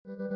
Gracias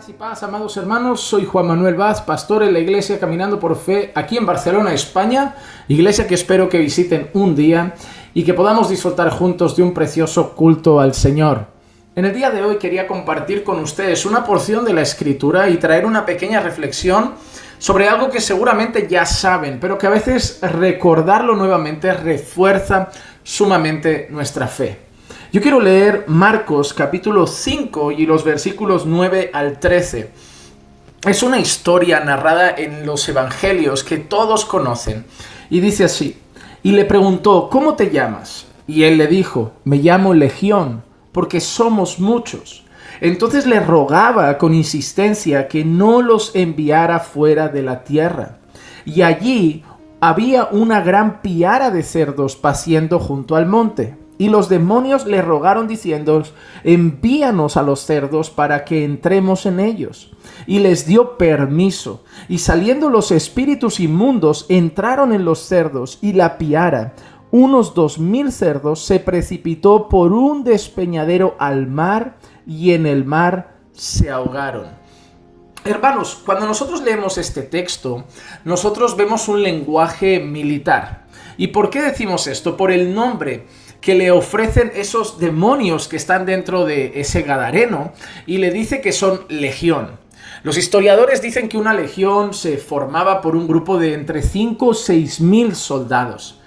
y paz, amados hermanos. Soy Juan Manuel Vaz, pastor en la iglesia Caminando por Fe, aquí en Barcelona, España. Iglesia que espero que visiten un día y que podamos disfrutar juntos de un precioso culto al Señor. En el día de hoy quería compartir con ustedes una porción de la Escritura y traer una pequeña reflexión sobre algo que seguramente ya saben, pero que a veces recordarlo nuevamente refuerza sumamente nuestra fe. Yo quiero leer Marcos capítulo 5 y los versículos 9 al 13. Es una historia narrada en los evangelios que todos conocen. Y dice así: y le preguntó, ¿cómo te llamas? Y él le dijo, me llamo Legión, porque somos muchos. Entonces le rogaba con insistencia que no los enviara fuera de la tierra. Y allí había una gran piara de cerdos paciendo junto al monte. Y los demonios le rogaron diciendo, envíanos a los cerdos para que entremos en ellos. Y les dio permiso. Y saliendo los espíritus inmundos, entraron en los cerdos, y la piara, unos 2000 cerdos, se precipitó por un despeñadero al mar, y en el mar se ahogaron. Hermanos, cuando nosotros leemos este texto, nosotros vemos un lenguaje militar. ¿Y por qué decimos esto? Por el nombre que le ofrecen esos demonios que están dentro de ese gadareno, y le dice que son legión. Los historiadores dicen que una legión se formaba por un grupo de entre 5 o 6 mil soldados.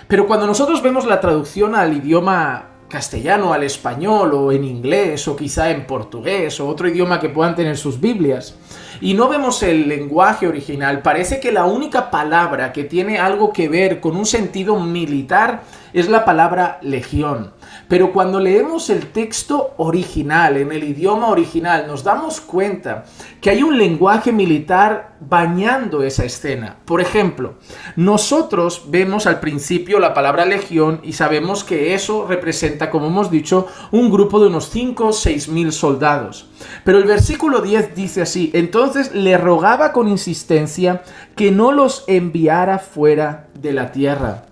Pero cuando nosotros vemos la traducción al idioma castellano, al español, o en inglés, o quizá en portugués, o otro idioma que puedan tener sus Biblias, y no vemos el lenguaje original, parece que la única palabra que tiene algo que ver con un sentido militar es la palabra legión. Pero cuando leemos el texto original, en el idioma original, nos damos cuenta que hay un lenguaje militar bañando esa escena. Por ejemplo, nosotros vemos al principio la palabra legión y sabemos que eso representa, como hemos dicho, un grupo de unos 5 o 6 mil soldados. Pero el versículo 10 dice así: entonces le rogaba con insistencia que no los enviara fuera de la tierra.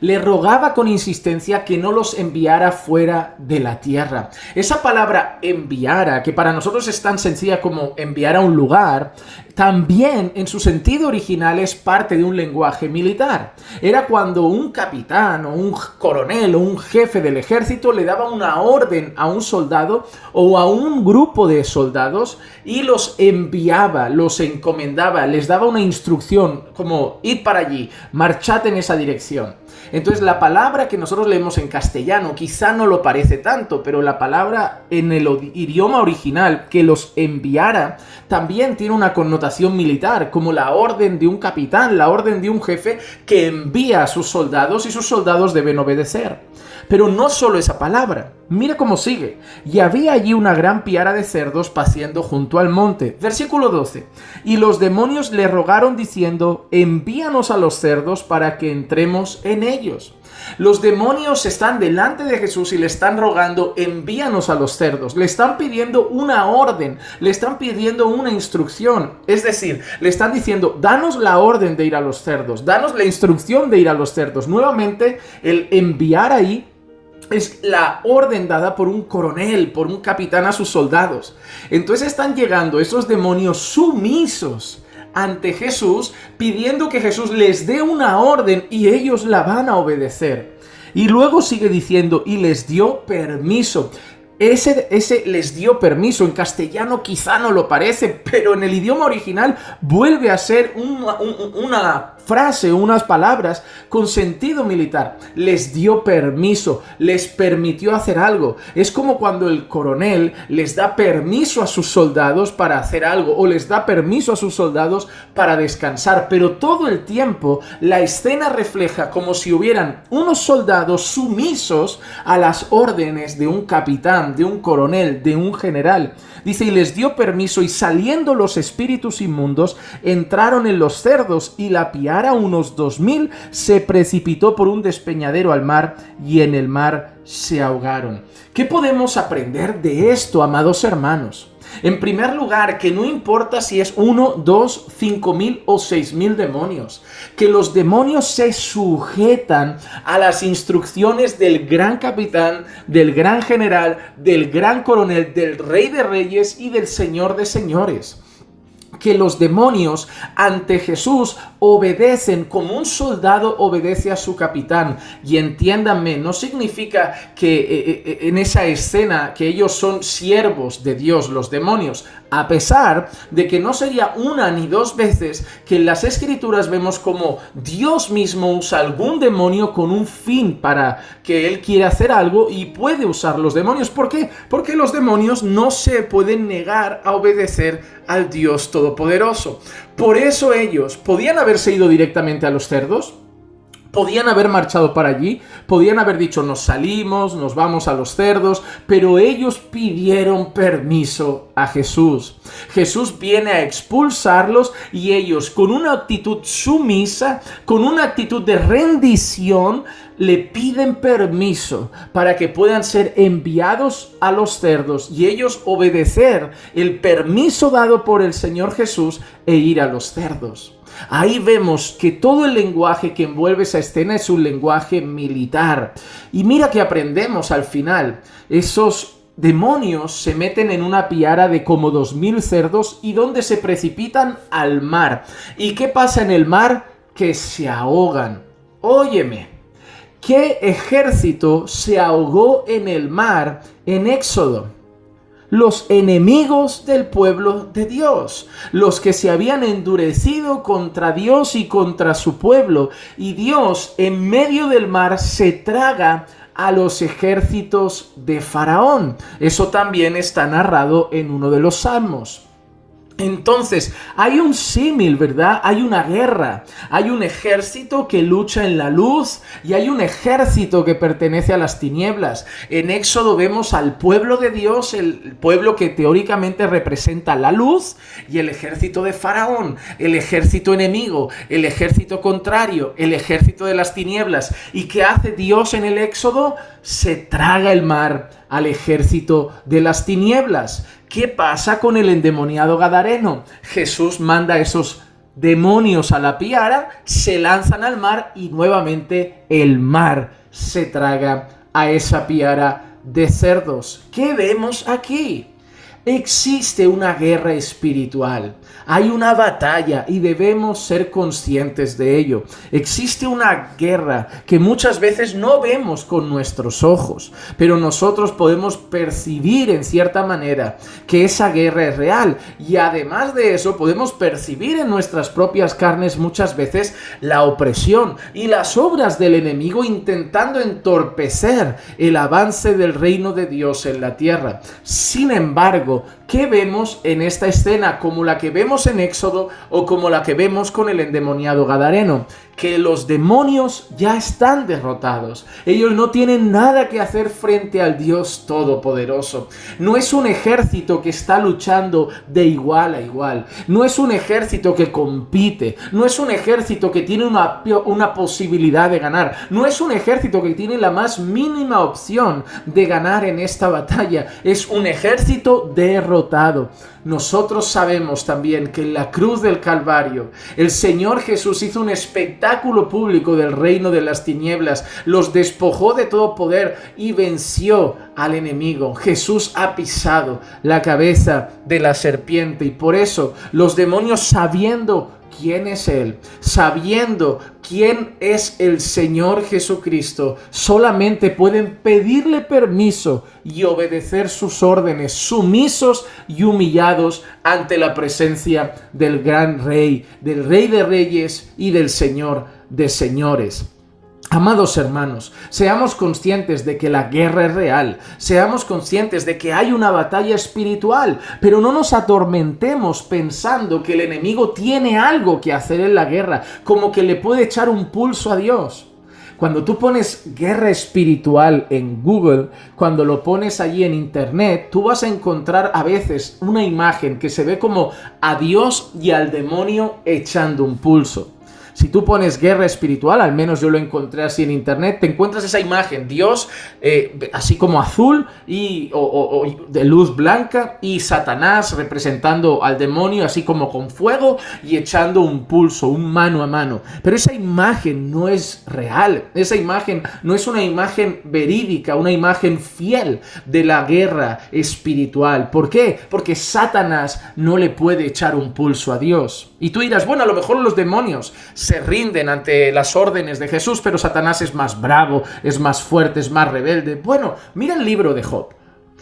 Le rogaba con insistencia que no los enviara fuera de la tierra. Esa palabra enviara, que para nosotros es tan sencilla como enviar a un lugar, también en su sentido original es parte de un lenguaje militar. Era cuando un capitán o un coronel o un jefe del ejército le daba una orden a un soldado o a un grupo de soldados y los enviaba, los encomendaba, les daba una instrucción como id para allí, marchad en esa dirección. Entonces la palabra que nosotros leemos en castellano quizá no lo parece tanto, pero la palabra en el idioma original, que los enviara, también tiene una connotación militar, como la orden de un capitán, la orden de un jefe que envía a sus soldados y sus soldados deben obedecer. Pero no solo esa palabra, mira cómo sigue. Y había allí una gran piara de cerdos paciendo junto al monte. Versículo 12. Y los demonios le rogaron diciendo, envíanos a los cerdos para que entremos en ellos. Los demonios están delante de Jesús y le están rogando, envíanos a los cerdos. Le están pidiendo una orden, le están pidiendo una instrucción. Es decir, le están diciendo, danos la orden de ir a los cerdos, danos la instrucción de ir a los cerdos. Nuevamente, el enviar ahí es la orden dada por un coronel, por un capitán a sus soldados. Entonces están llegando esos demonios sumisos ante Jesús, pidiendo que Jesús les dé una orden y ellos la van a obedecer. Y luego sigue diciendo, y les dio permiso. Ese les dio permiso, en castellano quizá no lo parece, pero en el idioma original vuelve a ser una frase, unas palabras con sentido militar. Les dio permiso, les permitió hacer algo. Es como cuando el coronel les da permiso a sus soldados para hacer algo, o les da permiso a sus soldados para descansar, pero todo el tiempo la escena refleja como si hubieran unos soldados sumisos a las órdenes de un capitán, de un coronel, de un general. Dice, y les dio permiso, y saliendo los espíritus inmundos, entraron en los cerdos, y la piara, unos 2000, se precipitó por un despeñadero al mar, y en el mar se ahogaron. ¿Qué podemos aprender de esto, amados hermanos? En primer lugar, que no importa si es 1, 2, 5,000 o 6,000 demonios, que los demonios se sujetan a las instrucciones del gran capitán, del gran general, del gran coronel, del rey de reyes y del señor de señores. Que los demonios ante Jesús obedecen como un soldado obedece a su capitán. Y entiéndanme, no significa que en esa escena que ellos son siervos de Dios, los demonios, a pesar de que no sería una ni dos veces que en las escrituras vemos como Dios mismo usa algún demonio con un fin para que Él quiera hacer algo y puede usar los demonios. ¿Por qué? Porque los demonios no se pueden negar a obedecer al Dios Todopoderoso. Por eso ellos podían haberse ido directamente a los cerdos, podían haber marchado para allí, podían haber dicho nos salimos, nos vamos a los cerdos, pero ellos pidieron permiso a Jesús. Jesús viene a expulsarlos y ellos con una actitud sumisa, con una actitud de rendición, le piden permiso para que puedan ser enviados a los cerdos y ellos obedecer el permiso dado por el Señor Jesús e ir a los cerdos. Ahí vemos que todo el lenguaje que envuelve esa escena es un lenguaje militar. Y mira que aprendemos al final. Esos demonios se meten en una piara de como 2,000 cerdos y donde se precipitan al mar. ¿Y qué pasa en el mar? Que se ahogan. Óyeme, ¿qué ejército se ahogó en el mar en Éxodo? Los enemigos del pueblo de Dios, los que se habían endurecido contra Dios y contra su pueblo, y Dios en medio del mar se traga a los ejércitos de Faraón. Eso también está narrado en uno de los salmos. Entonces, hay un símil, ¿verdad? Hay una guerra, hay un ejército que lucha en la luz y hay un ejército que pertenece a las tinieblas. En Éxodo vemos al pueblo de Dios, el pueblo que teóricamente representa la luz, y el ejército de Faraón, el ejército enemigo, el ejército contrario, el ejército de las tinieblas. ¿Y qué hace Dios en el Éxodo? Se traga el mar al ejército de las tinieblas. ¿Qué pasa con el endemoniado gadareno? Jesús manda a esos demonios a la piara, se lanzan al mar y nuevamente el mar se traga a esa piara de cerdos. ¿Qué vemos aquí? Existe una guerra espiritual, hay una batalla y debemos ser conscientes de ello. Existe una guerra que muchas veces no vemos con nuestros ojos, pero nosotros podemos percibir en cierta manera que esa guerra es real, y además de eso podemos percibir en nuestras propias carnes muchas veces la opresión y las obras del enemigo intentando entorpecer el avance del reino de Dios en la tierra. Sin embargo, ¿qué vemos en esta escena como la que vemos en Éxodo o como la que vemos con el endemoniado gadareno? Que los demonios ya están derrotados. Ellos no tienen nada que hacer frente al Dios Todopoderoso. No es un ejército que está luchando de igual a igual. No es un ejército que compite. No es un ejército que tiene una posibilidad de ganar. No es un ejército que tiene la más mínima opción de ganar en esta batalla. Es un ejército derrotado. Nosotros sabemos también que en la cruz del Calvario el Señor Jesús hizo un espectáculo público del reino de las tinieblas, los despojó de todo poder y venció al enemigo. Jesús ha pisado la cabeza de la serpiente y por eso los demonios, sabiendo quién es Él, sabiendo quién es el Señor Jesucristo, solamente pueden pedirle permiso y obedecer sus órdenes, sumisos y humillados ante la presencia del gran Rey, del Rey de Reyes y del Señor de Señores. Amados hermanos, seamos conscientes de que la guerra es real, seamos conscientes de que hay una batalla espiritual, pero no nos atormentemos pensando que el enemigo tiene algo que hacer en la guerra, como que le puede echar un pulso a Dios. Cuando tú pones guerra espiritual en Google, cuando lo pones allí en internet, tú vas a encontrar a veces una imagen que se ve como a Dios y al demonio echando un pulso. Si tú pones guerra espiritual, al menos yo lo encontré así en internet, te encuentras esa imagen, Dios así como azul o de luz blanca, y Satanás representando al demonio así como con fuego y echando un pulso, un mano a mano. Pero esa imagen no es real, esa imagen no es una imagen verídica, una imagen fiel de la guerra espiritual. ¿Por qué? Porque Satanás no le puede echar un pulso a Dios. Y tú dirás, bueno, a lo mejor los demonios se rinden ante las órdenes de Jesús, pero Satanás es más bravo, es más fuerte, es más rebelde. Bueno, mira el libro de Job.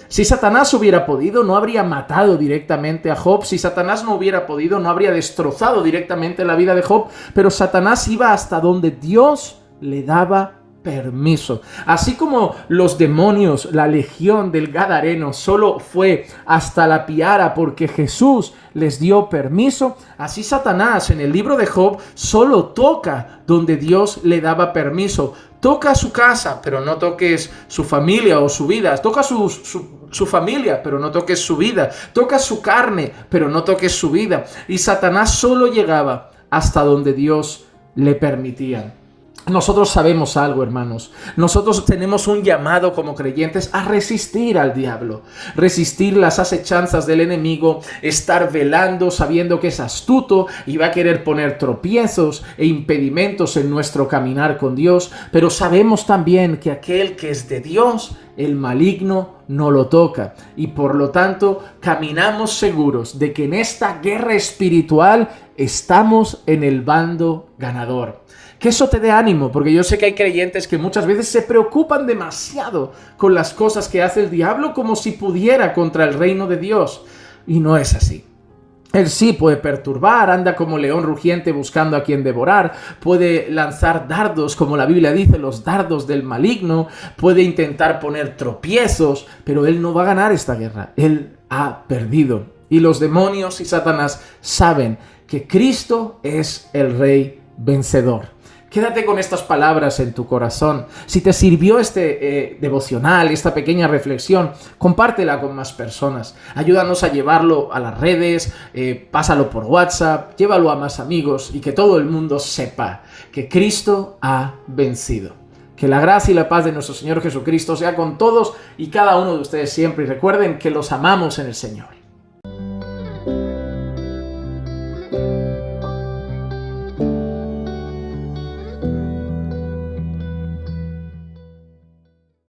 Si Satanás hubiera podido, no habría matado directamente a Job. Si Satanás no hubiera podido, no habría destrozado directamente la vida de Job. Pero Satanás iba hasta donde Dios le daba permiso. Así como los demonios, la legión del Gadareno solo fue hasta la piara porque Jesús les dio permiso, así Satanás en el libro de Job solo toca donde Dios le daba permiso. Toca su casa, pero no toques su familia o su vida. Toca su familia, pero no toques su vida. Toca su carne, pero no toques su vida. Y Satanás solo llegaba hasta donde Dios le permitía. Nosotros sabemos algo, hermanos. Nosotros tenemos un llamado como creyentes a resistir al diablo, resistir las acechanzas del enemigo, estar velando sabiendo que es astuto y va a querer poner tropiezos e impedimentos en nuestro caminar con Dios. Pero sabemos también que aquel que es de Dios, el maligno no lo toca. Y por lo tanto, caminamos seguros de que en esta guerra espiritual estamos en el bando ganador. Que eso te dé ánimo, porque yo sé que hay creyentes que muchas veces se preocupan demasiado con las cosas que hace el diablo como si pudiera contra el reino de Dios. Y no es así. Él sí puede perturbar, anda como león rugiente buscando a quien devorar, puede lanzar dardos, como la Biblia dice, los dardos del maligno, puede intentar poner tropiezos, pero él no va a ganar esta guerra. Él ha perdido. Y los demonios y Satanás saben que Cristo es el Rey vencedor. Quédate con estas palabras en tu corazón. Si te sirvió este devocional, esta pequeña reflexión, compártela con más personas. Ayúdanos a llevarlo a las redes, pásalo por WhatsApp, llévalo a más amigos y que todo el mundo sepa que Cristo ha vencido. Que la gracia y la paz de nuestro Señor Jesucristo sea con todos y cada uno de ustedes siempre. Y recuerden que los amamos en el Señor.